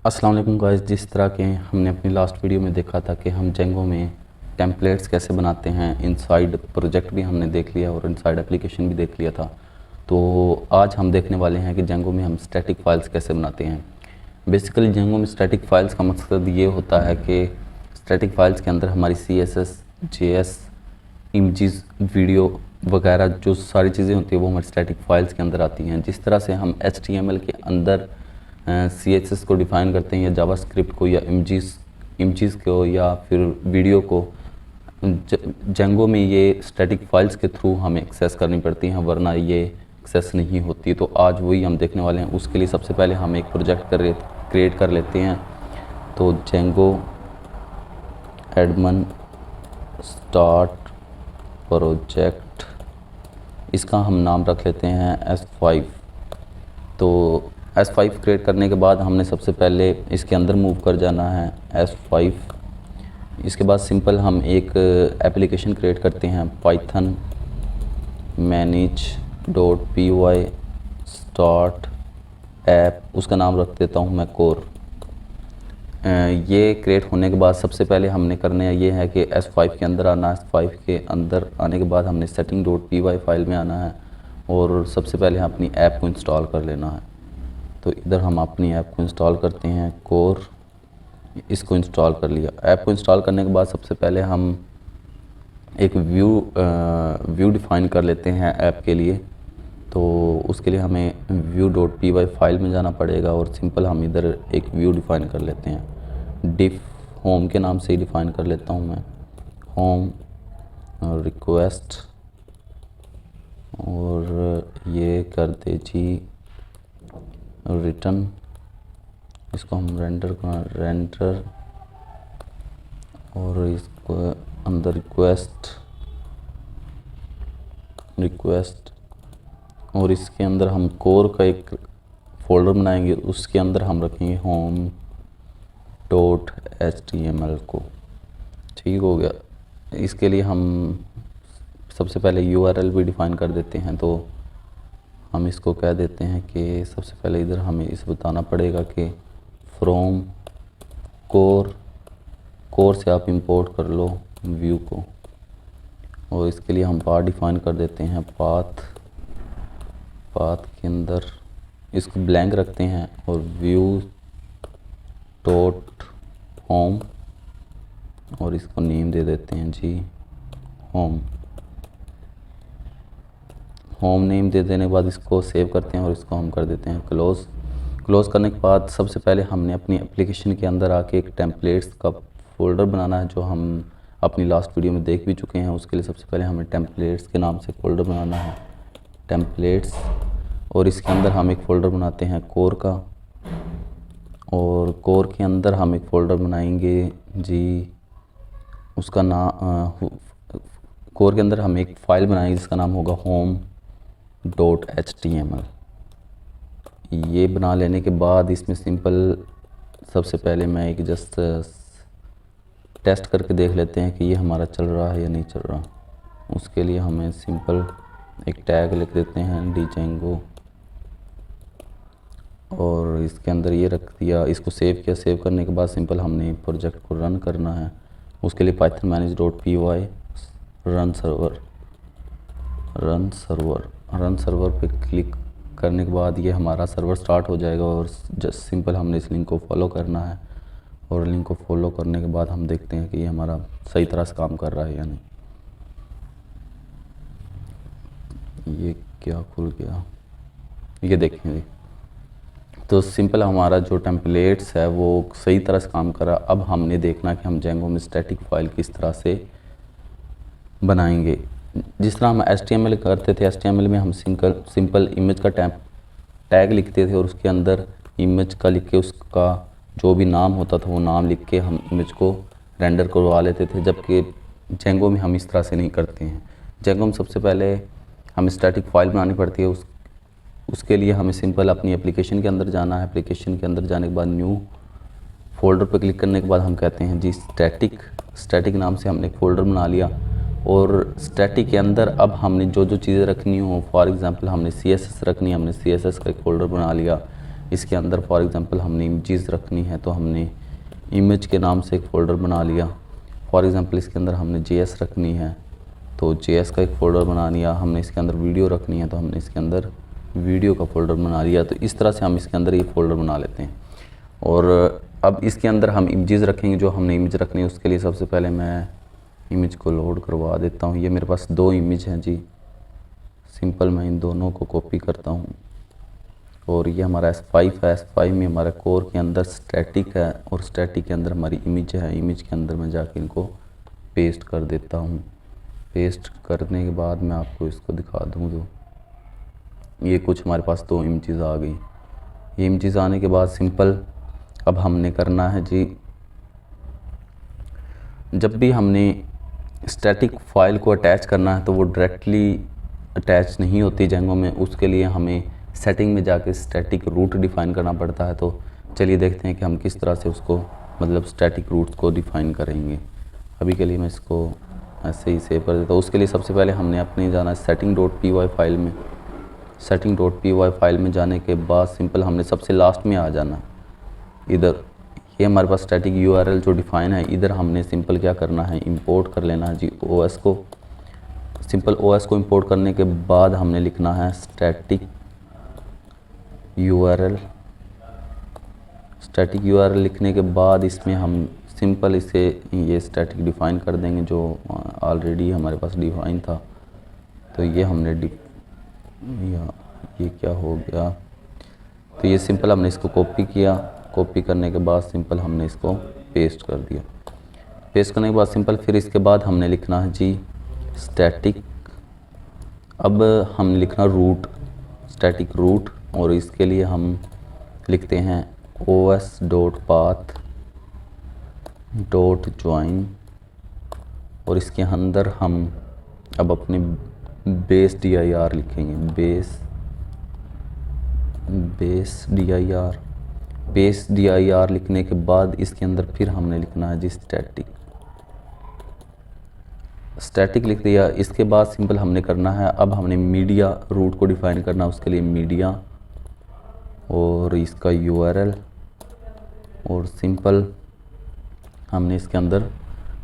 अस्सलाम वालेकुम गाइस। जिस तरह के हमने अपनी लास्ट वीडियो में देखा था कि हम जेंगो में टेम्पलेट्स कैसे बनाते हैं, इनसाइड प्रोजेक्ट भी हमने देख लिया और इनसाइड एप्लीकेशन भी देख लिया था। तो आज हम देखने वाले हैं कि जेंगो में हम स्टैटिक फाइल्स कैसे बनाते हैं। बेसिकली जेंगो में स्टैटिक फाइल्स का मकसद ये होता है कि स्टैटिक फाइल्स के अंदर हमारी CSS, JS, इमेजेस, वीडियो वगैरह जो सारी चीज़ें होती है वो हमारी स्टैटिक फाइल्स के अंदर आती हैं। जिस तरह से हम HTML के अंदर CSS को डिफ़ाइन करते हैं या जावास्क्रिप्ट को या इमेजेस को या फिर वीडियो को, जेंगो में ये स्टैटिक फाइल्स के थ्रू हमें एक्सेस करनी पड़ती हैं, वरना ये एक्सेस नहीं होती। तो आज वही हम देखने वाले हैं। उसके लिए सबसे पहले हम एक प्रोजेक्ट क्रिएट कर लेते हैं। तो जेंगो एडमन स्टार्ट प्रोजेक्ट, इसका हम नाम रख लेते हैं S5। तो S5 क्रिएट करने के बाद हमने सबसे पहले इसके अंदर मूव कर जाना है S5। इसके बाद सिंपल हम एक एप्लीकेशन क्रिएट करते हैं, python manage.py start ऐप, उसका नाम रख देता हूँ मैं कोर। ये क्रिएट होने के बाद सबसे पहले हमने करना ये है कि S5 के अंदर आना है। S5 के अंदर आने के बाद हमने setting.py फाइल में आना है और सबसे पहले अपनी ऐप को इंस्टॉल कर लेना है। तो इधर हम अपनी ऐप को इंस्टॉल करते हैं, कोर, इसको इंस्टॉल कर लिया। ऐप को इंस्टॉल करने के बाद सबसे पहले हम एक व्यू डिफ़ाइन कर लेते हैं ऐप के लिए। तो उसके लिए हमें view.py फाइल में जाना पड़ेगा और सिंपल हम इधर एक व्यू डिफ़ाइन कर लेते हैं। डिफ होम के नाम से ही डिफ़ाइन कर लेता हूँ मैं, होम रिक्वेस्ट, और ये कर दे जी रिटर्न, इसको हम रेंडर और इसको अंदर रिक्वेस्ट और इसके अंदर हम कोर का एक फ़ोल्डर बनाएंगे, उसके अंदर हम रखेंगे home.html को। ठीक हो गया। इसके लिए हम सबसे पहले URL भी डिफ़ाइन कर देते हैं। तो हम इसको कह देते हैं कि सबसे पहले इधर हमें इस बताना पड़ेगा कि फ्रॉम कोर से आप इंपोर्ट कर लो व्यू को, और इसके लिए हम पाथ डिफ़ाइन कर देते हैं। पाथ के अंदर इसको ब्लैंक रखते हैं और view.home और इसको नेम दे देते हैं जी होम नेम दे देने के बाद इसको सेव करते हैं और इसको हम कर देते हैं क्लोज़ करने के बाद सबसे पहले हमने अपनी एप्लीकेशन के अंदर आके एक टेम्पलेट्स का फ़ोल्डर बनाना है, जो हम अपनी लास्ट वीडियो में देख भी चुके हैं। उसके लिए सबसे पहले हमें टेम्पलेट्स के नाम से फ़ोल्डर बनाना है, टेम्पलेट्स, और इसके अंदर हम एक फ़ोल्डर बनाते हैं कोर का, और कोर के अंदर हम एक फ़ोल्डर बनाएंगे जी, उसका नाम कोर के अंदर हम एक फ़ाइल बनाएंगे जिसका नाम होगा home.html। ये बना लेने के बाद इसमें सिंपल सबसे पहले मैं एक जस्ट टेस्ट करके देख लेते हैं कि ये हमारा चल रहा है या नहीं चल रहा। उसके लिए हमें सिंपल एक टैग लिख देते हैं django, और इसके अंदर ये रख दिया, इसको सेव किया। सेव करने के बाद सिंपल हमने प्रोजेक्ट को रन करना है। उसके लिए python manage.py रन सर्वर पे क्लिक करने के बाद ये हमारा सर्वर स्टार्ट हो जाएगा, और जस्ट सिंपल हमने इस लिंक को फॉलो करना है, और लिंक को फॉलो करने के बाद हम देखते हैं कि ये हमारा सही तरह से काम कर रहा है या नहीं। ये क्या खुल गया, ये देखेंगे। तो सिंपल हमारा जो टेम्पलेट्स है वो सही तरह से काम कर रहा है। अब हमने देखना कि हम जेंगो में स्टैटिक फाइल किस तरह से बनाएंगे। जिस तरह हम HTML करते थे, HTML में हम सिंपल इमेज का टैग लिखते थे और उसके अंदर इमेज का लिख के उसका जो भी नाम होता था वो नाम लिख के हम इमेज को रेंडर करवा लेते थे। जबकि जेंगो में हम इस तरह से नहीं करते हैं। जेंगो में सबसे पहले हमें स्टैटिक फाइल बनानी पड़ती है। उसके लिए हमें सिंपल अपनी एप्लीकेशन के अंदर जाना है। एप्लीकेशन के अंदर जाने के बाद न्यू फोल्डर पर क्लिक करने के बाद हम कहते हैं जी स्टैटिक नाम से हमने एक फ़ोल्डर बना लिया, और स्टैटिक के अंदर अब हमने जो चीज़ें रखनी हो, फॉर एग्जांपल हमने CSS रखनी है, हमने CSS का एक फ़ोल्डर बना लिया। इसके अंदर फॉर एग्ज़ाम्पल हमने इमेजेस रखनी है तो हमने इमेज के नाम से एक फ़ोल्डर बना लिया। फॉर एग्ज़ाम्पल इसके अंदर हमने JS रखनी है तो JS का एक फ़ोल्डर बना लिया। हमने इसके अंदर वीडियो रखनी है तो हमने इसके अंदर वीडियो का फ़ोल्डर बना लिया। तो इस तरह से हम इसके अंदर ये फ़ोल्डर बना लेते हैं। और अब इसके अंदर हम इमेजेस रखेंगे। जो हमने इमेज रखनी है उसके लिए सबसे पहले मैं इमेज को लोड करवा देता हूँ। ये मेरे पास 2 इमेज हैं जी। सिंपल मैं इन दोनों को कॉपी करता हूँ और ये हमारा S5 है। S5 में हमारा कोर के अंदर स्टैटिक है और स्टैटिक के अंदर हमारी इमेज है। इमेज के अंदर मैं जाके इनको पेस्ट कर देता हूँ। पेस्ट करने के बाद मैं आपको इसको दिखा दूँ तो ये कुछ हमारे पास 2 इमेजेस आ गई। ये इमेजेस आने के बाद सिंपल अब हमने करना है जी, जब भी हमने स्टैटिक फाइल को अटैच करना है तो वो डायरेक्टली अटैच नहीं होती जेंगो में। उसके लिए हमें सेटिंग में जाके स्टैटिक रूट डिफ़ाइन करना पड़ता है। तो चलिए देखते हैं कि हम किस तरह से उसको मतलब स्टैटिक रूट्स को डिफ़ाइन करेंगे। अभी के लिए मैं इसको ऐसे ही सेव कर देता हूँ। उसके लिए सबसे पहले हमने अपने जाना है setting.py फाइल में। setting.py फाइल में जाने के बाद सिंपल हमने सबसे लास्ट में आ जाना। इधर ये हमारे पास स्टैटिक URL जो डिफ़ाइन है, इधर हमने सिंपल क्या करना है, इंपोर्ट कर लेना है जी OS को। सिंपल OS को इंपोर्ट करने के बाद हमने लिखना है स्टैटिक URL। स्टैटिक URL लिखने के बाद इसमें हम सिंपल इसे ये स्टैटिक डिफ़ाइन कर देंगे जो ऑलरेडी हमारे पास डिफ़ाइन था। तो ये हमने ये क्या हो गया, तो ये सिंपल हमने इसको कॉपी किया। कॉपी करने के बाद सिंपल हमने इसको पेस्ट कर दिया। पेस्ट करने के बाद सिंपल फिर इसके बाद हमने लिखना है जी स्टैटिक। अब हम लिखना रूट, स्टैटिक रूट। और इसके लिए हम लिखते हैं os.path.join और इसके अंदर हम अब अपने बेस dir लिखेंगे। बेस dir लिखने के बाद इसके अंदर फिर हमने लिखना है जी स्टैटिक लिख दिया। इसके बाद सिंपल हमने करना है, अब हमने मीडिया रूट को डिफ़ाइन करना। उसके लिए मीडिया और इसका URL और सिंपल हमने इसके अंदर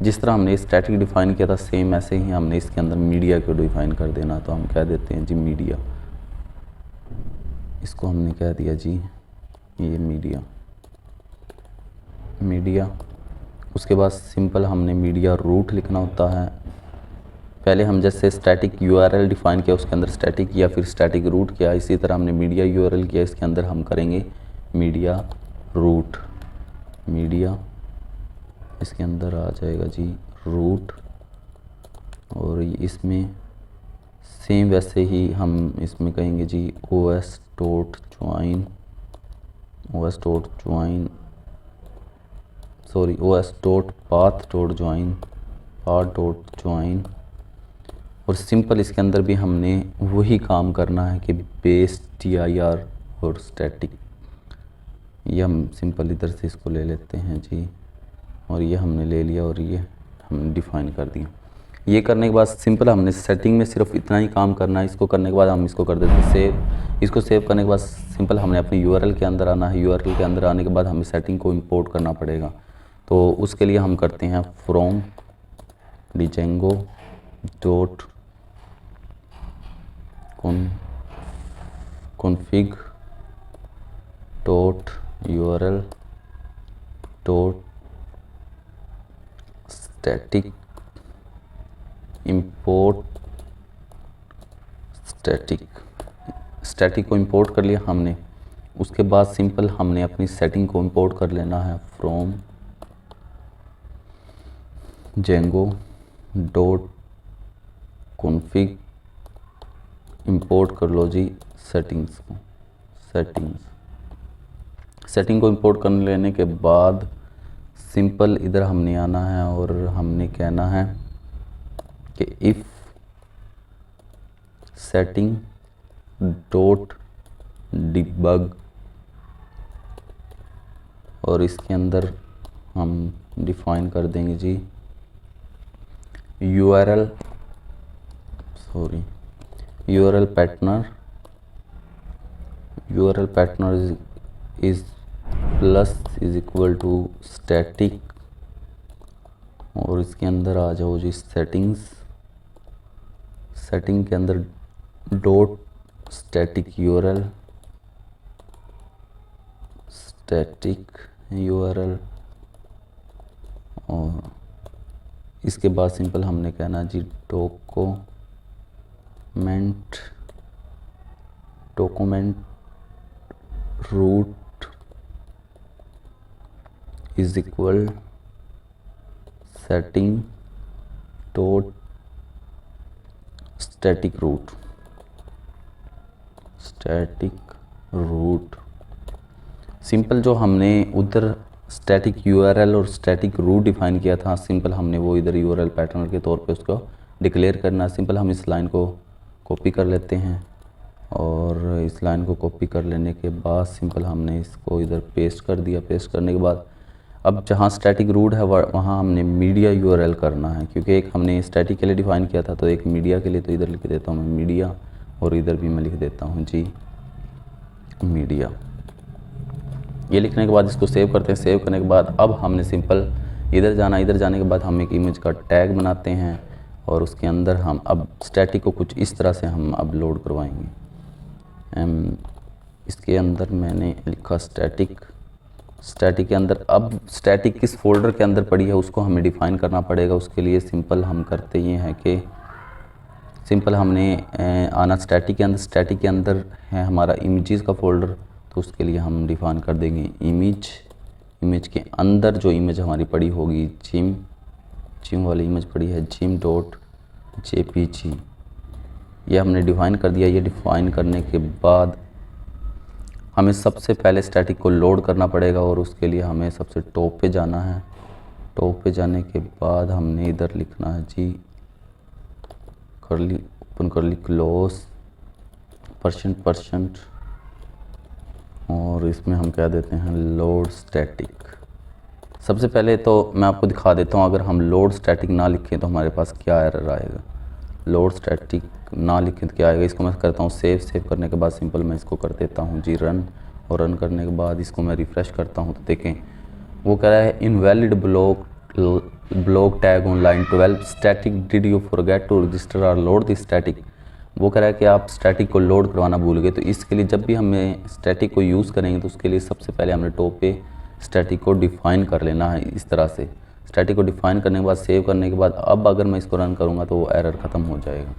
जिस तरह हमने स्टैटिक डिफ़ाइन किया था सेम ऐसे ही हमने इसके अंदर मीडिया को डिफ़ाइन कर देना। तो हम कह देते हैं जी मीडिया, इसको हमने कह दिया जी ये मीडिया। उसके बाद सिंपल हमने मीडिया रूट लिखना होता है। पहले हम जैसे स्टैटिक URL डिफ़ाइन किया उसके अंदर स्टैटिक या फिर स्टैटिक रूट किया, इसी तरह हमने मीडिया URL किया, इसके अंदर हम करेंगे मीडिया रूट। मीडिया इसके अंदर आ जाएगा जी रूट और इसमें सेम वैसे ही हम इसमें कहेंगे जी os.path.join और सिंपल इसके अंदर भी हमने वही काम करना है कि बेस dir और स्टैटिक। ये हम सिंपल इधर से इसको ले लेते हैं जी और ये हमने ले लिया और ये हमने डिफ़ाइन कर दिया। ये करने के बाद सिंपल हमने सेटिंग में सिर्फ इतना ही काम करना है। इसको करने के बाद हम इसको कर देते हैं सेव। इसको सेव करने के बाद सिंपल हमने अपने URL के अंदर आना है। URL के अंदर आने के बाद हमें सेटिंग को इंपोर्ट करना पड़ेगा। तो उसके लिए हम करते हैं from django dot config dot URL dot static import static को इंपोर्ट कर लिया हमने। उसके बाद सिंपल हमने अपनी सेटिंग को इंपोर्ट कर लेना है from django dot config import कर लो जी सेटिंग को इंपोर्ट कर लेने के बाद सिंपल इधर हमने आना है और हमने कहना है कि इफ़ सेटिंग डॉट डिबग और इसके अंदर हम डिफ़ाइन कर देंगे जी URL patterns is plus is equal to static, और इसके अंदर आ जाओ जी सेटिंग्स। सेटिंग के अंदर dot static URL, static URL, और इसके बाद सिंपल हमने कहना जी document root is equal setting dot static root simple जो हमने उधर स्टैटिक यूआरएल और स्टैटिक रूट डिफाइन किया था, सिंपल हमने वो इधर यूआरएल पैटर्न के तौर पे उसको डिक्लेयर करना। सिंपल हम इस लाइन को कॉपी कर लेते हैं, और इस लाइन को कॉपी कर लेने के बाद सिंपल हमने इसको इधर पेस्ट कर दिया। पेस्ट करने के बाद अब जहाँ स्टैटिक रूट है वहाँ हमने मीडिया यूआरएल करना है, क्योंकि एक हमने स्टैटिक के लिए डिफ़ाइन किया था, तो एक मीडिया के लिए। तो इधर लिख देता हूँ मैं मीडिया, और इधर भी मैं लिख देता हूँ जी मीडिया। ये लिखने के बाद इसको सेव करते हैं। सेव करने के बाद अब हमने सिंपल इधर जाना। इधर जाने के बाद हम एक इमेज का टैग बनाते हैं, और उसके अंदर हम अब स्टैटिक को कुछ इस तरह से हम अब लोड करवाएंगे। इसके अंदर मैंने लिखा स्टैटिक के अंदर अब स्टैटिक किस फोल्डर के अंदर पड़ी है उसको हमें डिफ़ाइन करना पड़ेगा। उसके लिए सिंपल हम करते ये हैं कि सिंपल हमने आना स्टैटिक के अंदर। स्टैटिक के अंदर है हमारा इमेजेस का फोल्डर, तो उसके लिए हम डिफ़ाइन कर देंगे इमेज के अंदर जो इमेज हमारी पड़ी होगी जिम वाली इमेज पड़ी है gim.jpg, ये हमने डिफ़ाइन कर दिया। ये डिफ़ाइन करने के बाद हमें सबसे पहले स्टैटिक को लोड करना पड़ेगा, और उसके लिए हमें सबसे टॉप पे जाना है। टॉप पे जाने के बाद हमने इधर लिखना है जी करली ओपन करली क्लोज %, और इसमें हम क्या देते हैं लोड स्टैटिक। सबसे पहले तो मैं आपको दिखा देता हूँ, अगर हम लोड स्टैटिक ना लिखें तो हमारे पास क्या एरर आएगा। लोड स्टैटिक ना लिखें तो क्या आएगा। इसको मैं करता हूँ सेव करने के बाद सिंपल मैं इसको कर देता हूँ जी रन, और रन करने के बाद इसको मैं रिफ़्रेश करता हूँ, तो देखें वो कह रहा है invalid block tag on line 12 static, did you forget to register or load the static. वो कह रहा है कि आप स्टैटिक को लोड करवाना भूल गए। तो इसके लिए जब भी हमें स्टैटिक को यूज़ करेंगे तो उसके लिए सबसे पहले हमने टॉप पे स्टैटिक को डिफ़ाइन कर लेना है। इस तरह से स्टैटिक को डिफ़ाइन करने के बाद सेव करने के बाद अब अगर मैं इसको रन करूँगा तो वो एरर ख़त्म हो जाएगा।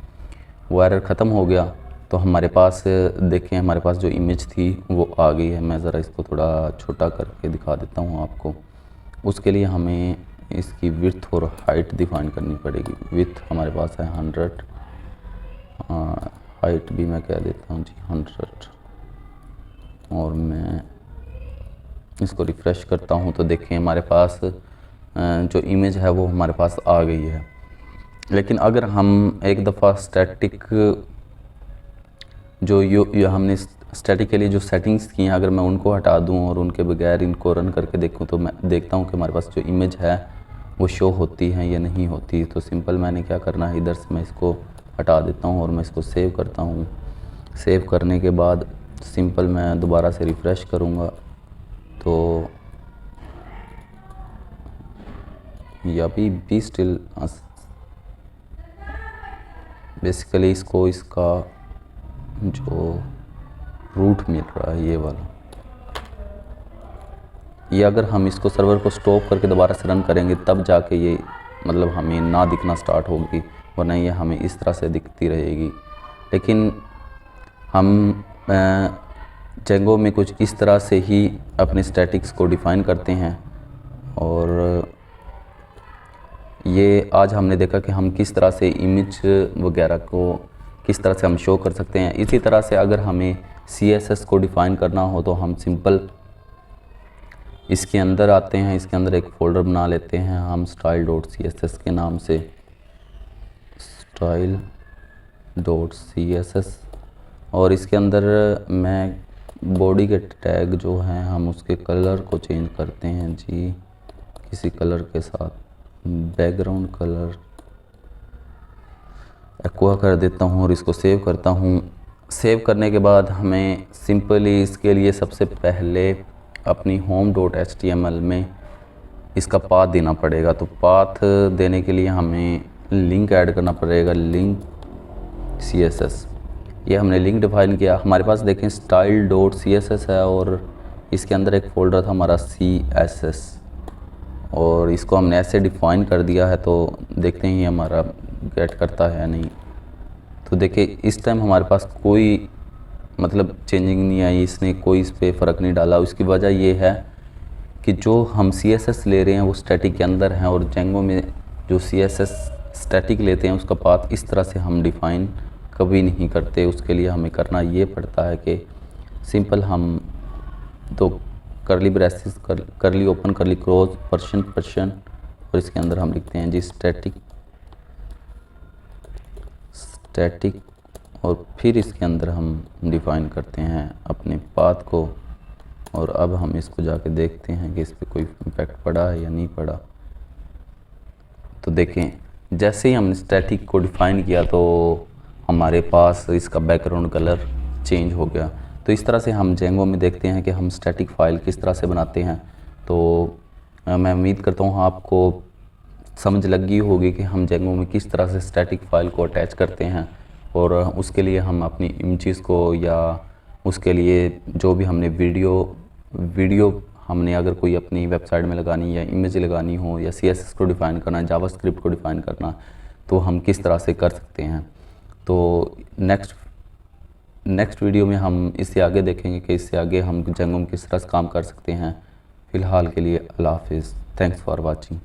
वो एरर ख़त्म हो गया तो हमारे पास देखें हमारे पास जो इमेज थी वो आ गई है। मैं ज़रा इसको थोड़ा छोटा करके दिखा देता हूँ आपको। उसके लिए हमें इसकी विड्थ और हाइट डिफ़ाइन करनी पड़ेगी। विड्थ हमारे पास है 100, हाइट भी मैं कह देता हूँ जी 100, और मैं इसको रिफ़्रेश करता हूँ तो देखें हमारे पास जो इमेज है वो हमारे पास आ गई है। लेकिन अगर हम एक दफ़ा स्टैटिक जो हमने स्टैटिक के लिए जो सेटिंग्स की हैं अगर मैं उनको हटा दूं और उनके बगैर इनको रन करके देखूं तो मैं देखता हूं कि हमारे पास जो इमेज है वो शो होती है या नहीं होती। तो सिंपल मैंने क्या करना है, इधर से मैं इसको हटा देता हूं और मैं इसको सेव करता हूं। सेव करने के बाद सिंपल मैं दोबारा से रिफ़्रेश करूंगा तो या भी स्टिल बेसिकली इसको इसका जो रूट मिल रहा है ये वाला, ये अगर हम इसको सर्वर को स्टॉप करके दोबारा से रन करेंगे तब जाके ये मतलब हमें ना दिखना स्टार्ट होगी, वरना ये हमें इस तरह से दिखती रहेगी। लेकिन हम जेंगो में कुछ इस तरह से ही अपने स्टैटिक्स को डिफ़ाइन करते हैं और ये आज हमने देखा कि हम किस तरह से इमेज वगैरह को किस तरह से हम शो कर सकते हैं। इसी तरह से अगर हमें CSS को डिफ़ाइन करना हो तो हम सिंपल इसके अंदर आते हैं, इसके अंदर एक फ़ोल्डर बना लेते हैं हम style.css के नाम से, style.css, और इसके अंदर मैं बॉडी के टैग जो हैं हम उसके कलर को चेंज करते हैं जी किसी कलर के साथ, बैकग्राउंड कलर एक्वा कर देता हूँ और इसको सेव करता हूँ। सेव करने के बाद हमें सिंपली इसके लिए सबसे पहले अपनी home.html में इसका पाथ देना पड़ेगा। तो पाथ देने के लिए हमें लिंक ऐड करना पड़ेगा, लिंक CSS। ये हमने लिंक डिफाइन किया। हमारे पास देखें style.css है और इसके अंदर एक फ़ोल्डर था हमारा CSS, और इसको हमने ऐसे डिफ़ाइन कर दिया है। तो देखते हैं ये हमारा गेट करता है या नहीं। तो देखिए इस टाइम हमारे पास कोई मतलब चेंजिंग नहीं आई, इसने कोई इस पर फ़र्क नहीं डाला। उसकी वजह ये है कि जो हम CSS ले रहे हैं वो स्टैटिक के अंदर हैं, और जेंगो में जो CSS स्टैटिक लेते हैं उसका पाथ इस तरह से हम डिफ़ाइन कभी नहीं करते। उसके लिए हमें करना ये पड़ता है कि सिंपल हम तो करली ब्रेसेस करली ओपन करली क्लोज पर्शन और इसके अंदर हम लिखते हैं जी स्टैटिक, और फिर इसके अंदर हम डिफ़ाइन करते हैं अपने पाथ को। और अब हम इसको जाके देखते हैं कि इस पर कोई इम्पैक्ट पड़ा है या नहीं पड़ा। तो देखें जैसे ही हमने स्टैटिक को डिफ़ाइन किया तो हमारे पास इसका बैकग्राउंड कलर चेंज हो गया। तो इस तरह से हम जेंगो में देखते हैं कि हम स्टैटिक फ़ाइल किस तरह से बनाते हैं। तो मैं उम्मीद करता हूँ आपको समझ लग गई होगी कि हम जेंगो में किस तरह से स्टैटिक फ़ाइल को अटैच करते हैं, और उसके लिए हम अपनी इमेजेस को या उसके लिए जो भी हमने वीडियो हमने अगर कोई अपनी वेबसाइट में लगानी या इमेज लगानी हो या CSS को डिफ़ाइन करना, जावास्क्रिप्ट को डिफ़ाइन करना, तो हम किस तरह से कर सकते हैं। तो नेक्स्ट वीडियो में हम इससे आगे देखेंगे कि इससे आगे हम जेंगो में किस तरह से काम कर सकते हैं। फ़िलहाल के लिए अल्लाह हाफ़िज़। Thanks for watching.